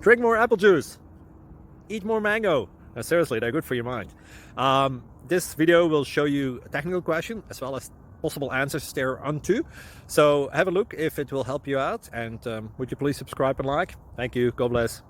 Drink more apple juice. Eat more mango. Seriously, they're good for your mind. This video will show you a technical question as well as possible answers thereunto. So have a look if it will help you out, and would you please subscribe and like? Thank you. God bless.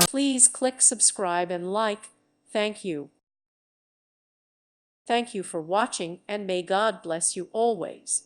Please click subscribe and like. Thank you. Thank you for watching, and may God bless you always.